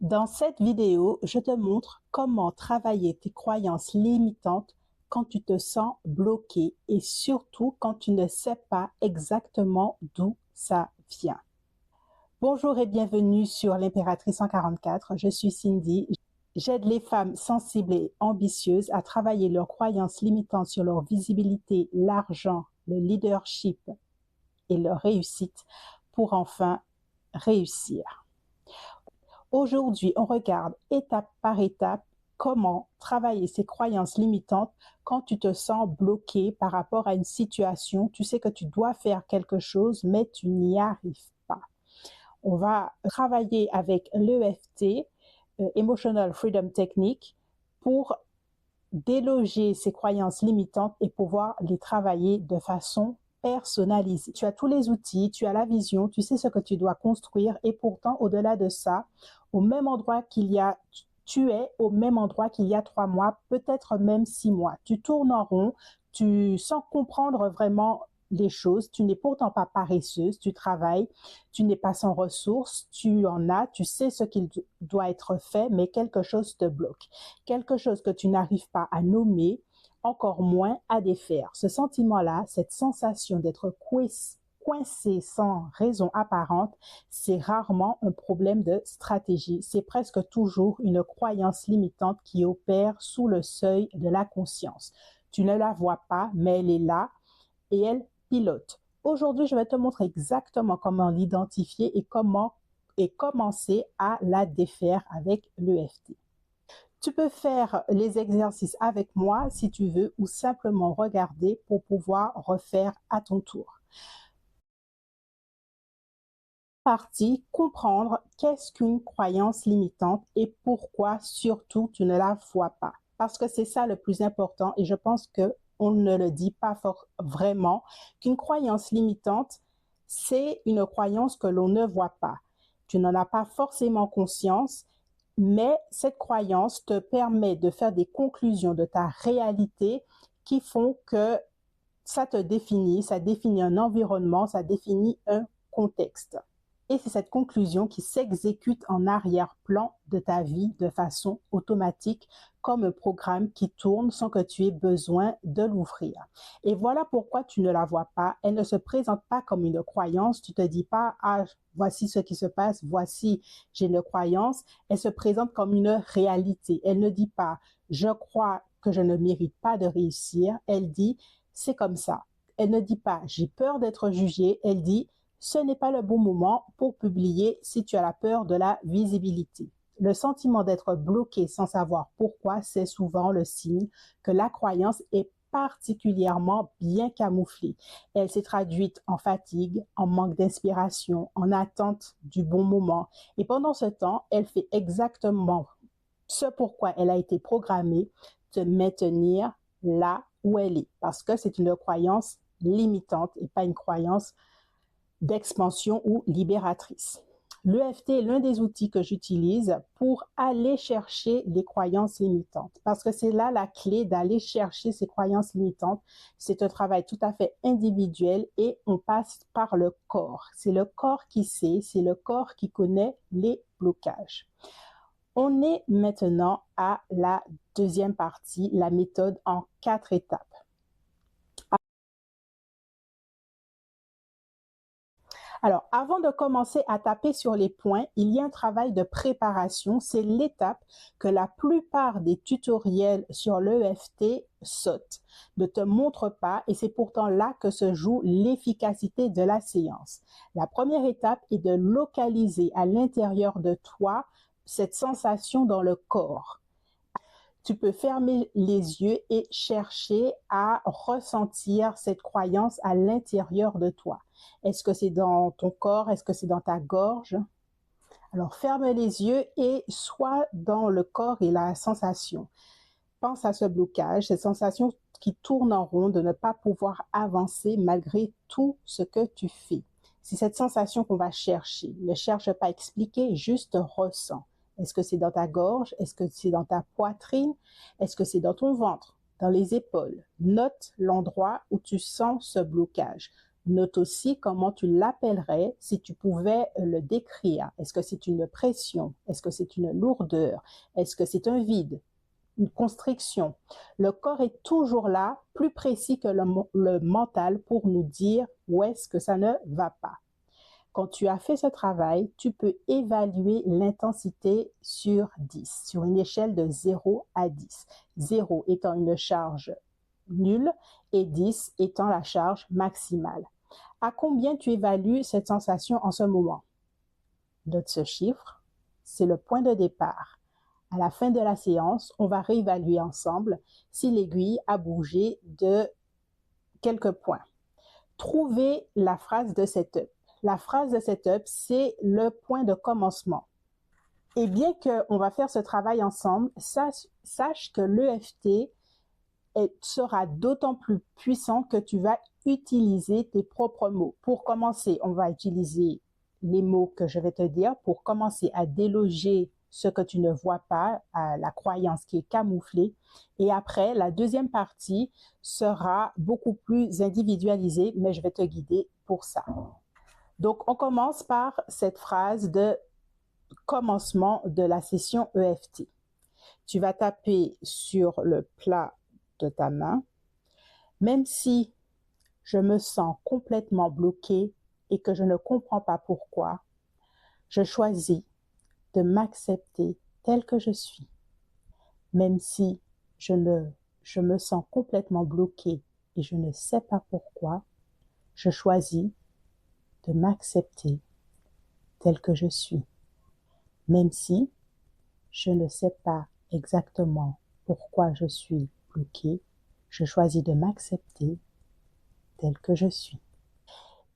Dans cette vidéo, je te montre comment travailler tes croyances limitantes quand tu te sens bloqué et surtout quand tu ne sais pas exactement d'où ça vient. Bonjour et bienvenue sur l'Impératrice 144. Je suis Cindy. J'aide les femmes sensibles et ambitieuses à travailler leurs croyances limitantes sur leur visibilité, l'argent, le leadership et leur réussite pour enfin réussir. Aujourd'hui, on regarde étape par étape comment travailler ces croyances limitantes quand tu te sens bloqué par rapport à une situation. Tu sais que tu dois faire quelque chose, mais tu n'y arrives pas. On va travailler avec l'EFT, Emotional Freedom Technique, pour déloger ces croyances limitantes et pouvoir les travailler de façon personnalisée. Tu as tous les outils, tu as la vision, tu sais ce que tu dois construire et pourtant, au-delà de ça, au même endroit tu es au même endroit qu'il y a 3 mois, peut-être même 6 mois. Tu tournes en rond, sans comprendre vraiment les choses. Tu n'es pourtant pas paresseuse, tu travailles, tu n'es pas sans ressources, tu en as, tu sais ce qu'il doit être fait, mais quelque chose te bloque. Quelque chose que tu n'arrives pas à nommer, encore moins à défaire. Ce sentiment-là, cette sensation d'être coincé sans raison apparente, c'est rarement un problème de stratégie. C'est presque toujours une croyance limitante qui opère sous le seuil de la conscience. Tu ne la vois pas, mais elle est là et elle pilote. Aujourd'hui, je vais te montrer exactement comment l'identifier et commencer à la défaire avec l'EFT. Tu peux faire les exercices avec moi si tu veux ou simplement regarder pour pouvoir refaire à ton tour. Partie, comprendre qu'est-ce qu'une croyance limitante et pourquoi surtout tu ne la vois pas. Parce que c'est ça le plus important et je pense qu'on ne le dit pas vraiment, qu'une croyance limitante, c'est une croyance que l'on ne voit pas. Tu n'en as pas forcément conscience, mais cette croyance te permet de faire des conclusions de ta réalité qui font que ça définit un environnement, ça définit un contexte. Et c'est cette conclusion qui s'exécute en arrière-plan de ta vie de façon automatique, comme un programme qui tourne sans que tu aies besoin de l'ouvrir. Et voilà pourquoi tu ne la vois pas. Elle ne se présente pas comme une croyance. Tu te dis pas, ah, voici ce qui se passe, voici, j'ai une croyance. Elle se présente comme une réalité. Elle ne dit pas, je crois que je ne mérite pas de réussir. Elle dit, c'est comme ça. Elle ne dit pas, j'ai peur d'être jugée. Elle dit, ce n'est pas le bon moment pour publier si tu as la peur de la visibilité. Le sentiment d'être bloqué sans savoir pourquoi, c'est souvent le signe que la croyance est particulièrement bien camouflée. Elle s'est traduite en fatigue, en manque d'inspiration, en attente du bon moment. Et pendant ce temps, elle fait exactement ce pourquoi elle a été programmée, te maintenir là où elle est. Parce que c'est une croyance limitante et pas une croyance d'expansion ou libératrice. L'EFT est l'un des outils que j'utilise pour aller chercher les croyances limitantes. Parce que c'est là la clé d'aller chercher ces croyances limitantes. C'est un travail tout à fait individuel et on passe par le corps. C'est le corps qui sait, c'est le corps qui connaît les blocages. On est maintenant à la deuxième partie, la méthode en 4 étapes. Alors, avant de commencer à taper sur les points, il y a un travail de préparation. C'est l'étape que la plupart des tutoriels sur l'EFT sautent, ne te montrent pas et c'est pourtant là que se joue l'efficacité de la séance. La première étape est de localiser à l'intérieur de toi cette sensation dans le corps. Tu peux fermer les yeux et chercher à ressentir cette croyance à l'intérieur de toi. Est-ce que c'est dans ton corps? Est-ce que c'est dans ta gorge? Alors, ferme les yeux et sois dans le corps et la sensation. Pense à ce blocage, cette sensation qui tourne en rond de ne pas pouvoir avancer malgré tout ce que tu fais. C'est cette sensation qu'on va chercher. Ne cherche pas à expliquer, juste ressens. Est-ce que c'est dans ta gorge? Est-ce que c'est dans ta poitrine? Est-ce que c'est dans ton ventre? Dans les épaules? Note l'endroit où tu sens ce blocage. Note aussi comment tu l'appellerais si tu pouvais le décrire. Est-ce que c'est une pression? Est-ce que c'est une lourdeur? Est-ce que c'est un vide? Une constriction? Le corps est toujours là, plus précis que le mental pour nous dire où est-ce que ça ne va pas. Quand tu as fait ce travail, tu peux évaluer l'intensité sur 10, sur une échelle de 0 à 10. 0 étant une charge nulle et 10 étant la charge maximale. À combien tu évalues cette sensation en ce moment? Note ce chiffre, c'est le point de départ. À la fin de la séance, on va réévaluer ensemble si l'aiguille a bougé de quelques points. Trouvez la phrase de setup. La phrase de setup, c'est le point de commencement. Et bien qu'on va faire ce travail ensemble, sache que l'EFT sera d'autant plus puissant que tu vas utiliser tes propres mots. Pour commencer, on va utiliser les mots que je vais te dire pour commencer à déloger ce que tu ne vois pas, la croyance qui est camouflée. Et après, la deuxième partie sera beaucoup plus individualisée, mais je vais te guider pour ça. Donc, on commence par cette phrase de commencement de la session EFT. Tu vas taper sur le plat de ta main. Même si je me sens complètement bloqué et que je ne comprends pas pourquoi, je choisis de m'accepter tel que je suis. Même si je me sens complètement bloqué et je ne sais pas pourquoi, je choisis de m'accepter tel que je suis. Même si je ne sais pas exactement pourquoi je suis bloqué, je choisis de m'accepter tel que je suis.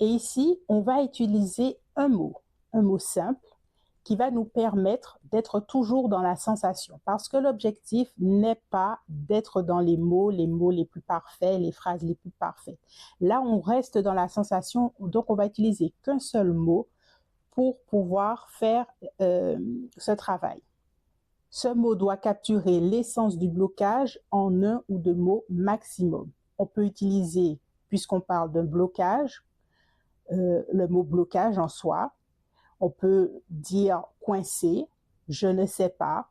Et ici, on va utiliser un mot simple qui va nous permettre d'être toujours dans la sensation. Parce que l'objectif n'est pas d'être dans les mots les plus parfaits, les phrases les plus parfaites. Là, on reste dans la sensation, donc on va utiliser qu'un seul mot pour pouvoir faire ce travail. Ce mot doit capturer l'essence du blocage en un ou deux mots maximum. On peut utiliser, puisqu'on parle d'un blocage, le mot blocage en soi. On peut dire coincé, je ne sais pas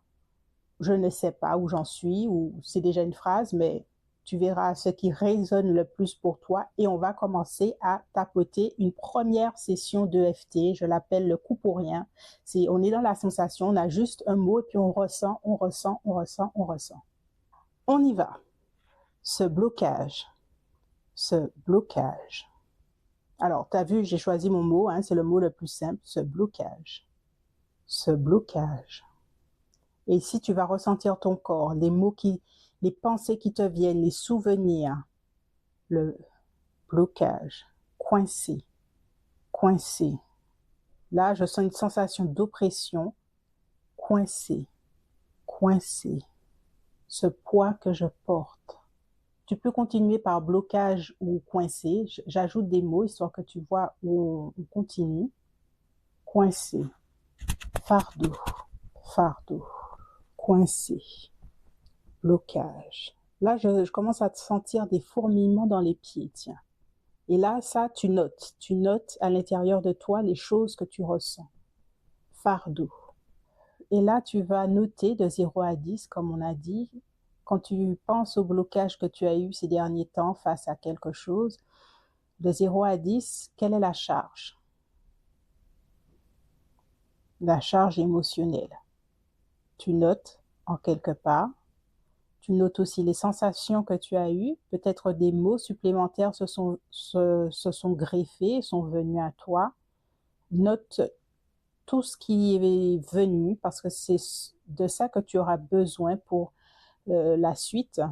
où j'en suis, ou c'est déjà une phrase, mais tu verras ce qui résonne le plus pour toi. Et on va commencer à tapoter une première session d'EFT. Je l'appelle le coup pour rien. On est dans la sensation, on a juste un mot et puis on ressent, on ressent, on ressent, on ressent. On y va. Ce blocage. Alors, tu as vu, j'ai choisi mon mot, c'est le mot le plus simple, ce blocage. Et ici, tu vas ressentir ton corps, les pensées qui te viennent, les souvenirs, le blocage, coincé. Là, je sens une sensation d'oppression, coincé. Ce poids que je porte. Tu peux continuer par blocage ou coincé. J'ajoute des mots histoire que tu vois où on continue. Coincé, fardeau, coincé, blocage. Là, je commence à te sentir des fourmillements dans les pieds, tiens. Et là, ça, tu notes à l'intérieur de toi les choses que tu ressens. Fardeau. Et là, tu vas noter de 0 à 10, comme on a dit. Quand tu penses au blocage que tu as eu ces derniers temps face à quelque chose, de 0 à 10, quelle est la charge? La charge émotionnelle. Tu notes en quelque part. Tu notes aussi les sensations que tu as eues. Peut-être des mots supplémentaires se sont greffés, sont venus à toi. Note tout ce qui est venu parce que c'est de ça que tu auras besoin pour la suite,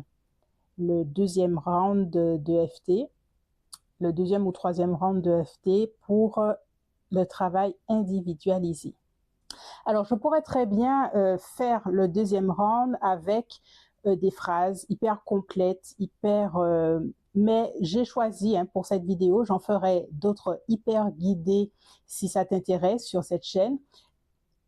le deuxième round de FT, le deuxième ou troisième round de FT pour le travail individualisé. Alors, je pourrais très bien faire le deuxième round avec des phrases hyper complètes, mais j'ai choisi pour cette vidéo, j'en ferai d'autres hyper guidées si ça t'intéresse sur cette chaîne.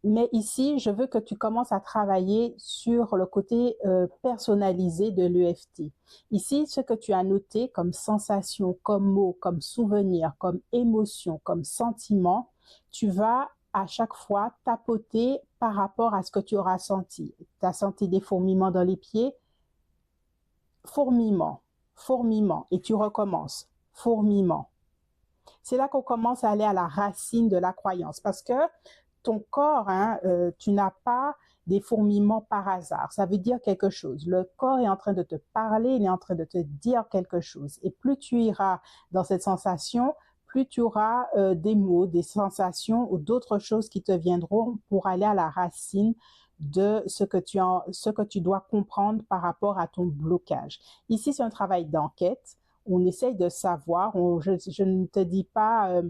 Mais ici, je veux que tu commences à travailler sur le côté personnalisé de l'EFT. Ici, ce que tu as noté comme sensation, comme mot, comme souvenir, comme émotion, comme sentiment, tu vas à chaque fois tapoter par rapport à ce que tu auras senti. Tu as senti des fourmillements dans les pieds, fourmillement, fourmillement, et tu recommences, fourmillement. C'est là qu'on commence à aller à la racine de la croyance parce que ton corps, tu n'as pas des fourmillements par hasard. Ça veut dire quelque chose. Le corps est en train de te parler, il est en train de te dire quelque chose. Et plus tu iras dans cette sensation, plus tu auras des mots, des sensations ou d'autres choses qui te viendront pour aller à la racine de ce que tu dois comprendre par rapport à ton blocage. Ici, c'est un travail d'enquête. On essaye de savoir. Je ne te dis pas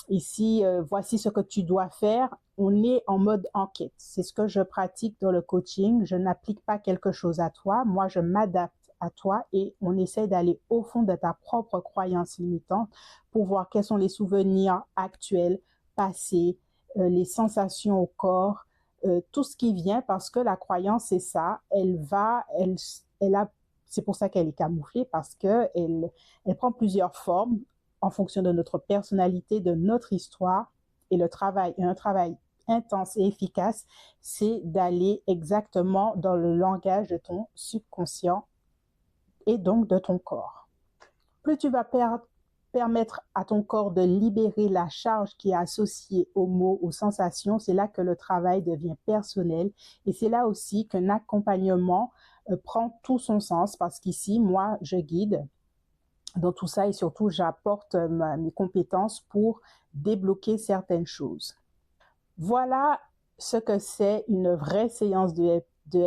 ici, voici ce que tu dois faire. On est en mode enquête. C'est ce que je pratique dans le coaching. Je n'applique pas quelque chose à toi. Moi, je m'adapte à toi et on essaie d'aller au fond de ta propre croyance limitante pour voir quels sont les souvenirs actuels, passés, les sensations au corps, tout ce qui vient parce que la croyance, c'est ça. C'est pour ça qu'elle est camouflée parce qu'elle prend plusieurs formes en fonction de notre personnalité, de notre histoire. Et un travail intense et efficace, c'est d'aller exactement dans le langage de ton subconscient et donc de ton corps. Plus tu vas permettre à ton corps de libérer la charge qui est associée aux mots, aux sensations, c'est là que le travail devient personnel et c'est là aussi qu'un accompagnement prend tout son sens parce qu'ici, moi, je guide dans tout ça et surtout, j'apporte mes compétences pour débloquer certaines choses. Voilà ce que c'est une vraie séance de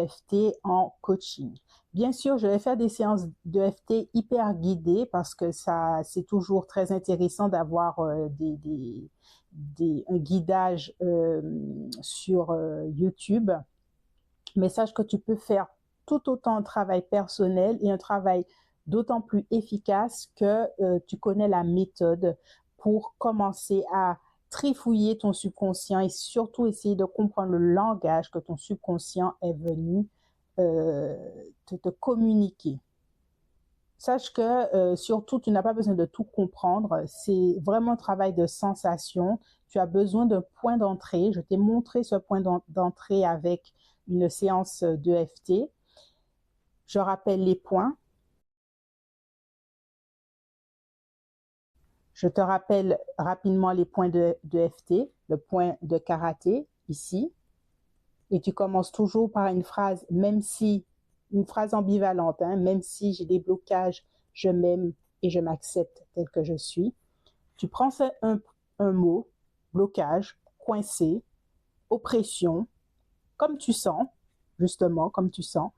FT en coaching. Bien sûr, je vais faire des séances de FT hyper guidées parce que c'est toujours très intéressant d'avoir un guidage sur YouTube. Mais sache que tu peux faire tout autant un travail personnel et un travail d'autant plus efficace que tu connais la méthode pour commencer à trifouiller ton subconscient et surtout essayer de comprendre le langage que ton subconscient est venu te communiquer. Sache que surtout, tu n'as pas besoin de tout comprendre. C'est vraiment un travail de sensation. Tu as besoin d'un point d'entrée. Je t'ai montré ce point d'entrée avec une séance d'EFT. Je rappelle les points. Je te rappelle rapidement les points d'EFT, le point de karaté ici. Et tu commences toujours par une phrase, une phrase ambivalente, même si j'ai des blocages, je m'aime et je m'accepte tel que je suis. Tu prends un mot, blocage, coincé, oppression, comme tu sens, justement, comme tu sens,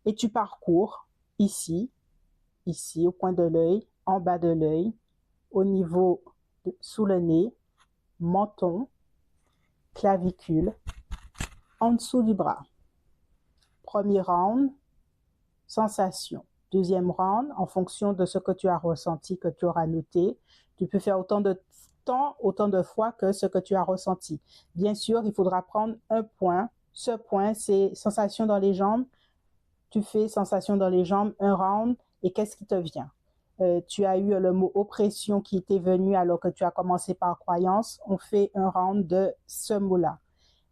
et tu parcours ici, au coin de l'œil, en bas de l'œil, au niveau sous le nez, menton, clavicule, en dessous du bras. Premier round, sensation. Deuxième round, en fonction de ce que tu as ressenti, que tu auras noté, tu peux faire autant de fois que ce que tu as ressenti. Bien sûr, il faudra prendre un point. Ce point, c'est sensation dans les jambes. Tu fais sensation dans les jambes, un round, et qu'est-ce qui te vient? Tu as eu le mot oppression qui était venu alors que tu as commencé par croyance. On fait un round de ce mot-là.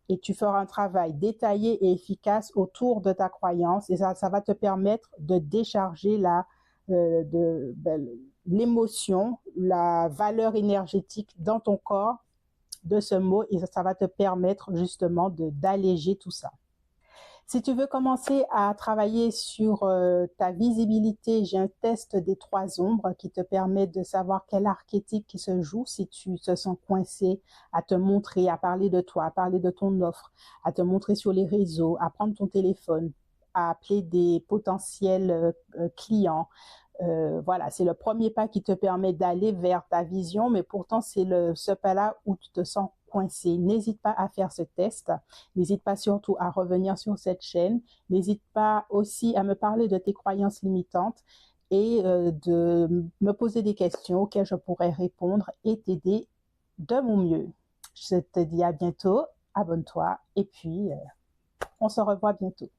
Et tu feras un travail détaillé et efficace autour de ta croyance et ça va te permettre de décharger l'émotion, la valeur énergétique dans ton corps de ce mot et ça va te permettre justement d'alléger tout ça. Si tu veux commencer à travailler sur ta visibilité, j'ai un test des 3 ombres qui te permet de savoir quel archétype qui se joue si tu te sens coincé à te montrer, à parler de toi, à parler de ton offre, à te montrer sur les réseaux, à prendre ton téléphone, à appeler des potentiels clients. Voilà, c'est le premier pas qui te permet d'aller vers ta vision, mais pourtant c'est ce pas-là où tu te sens coincé. N'hésite pas à faire ce test. N'hésite pas surtout à revenir sur cette chaîne. N'hésite pas aussi à me parler de tes croyances limitantes et de me poser des questions auxquelles je pourrais répondre et t'aider de mon mieux. Je te dis à bientôt abonne-toi et puis on se revoit bientôt.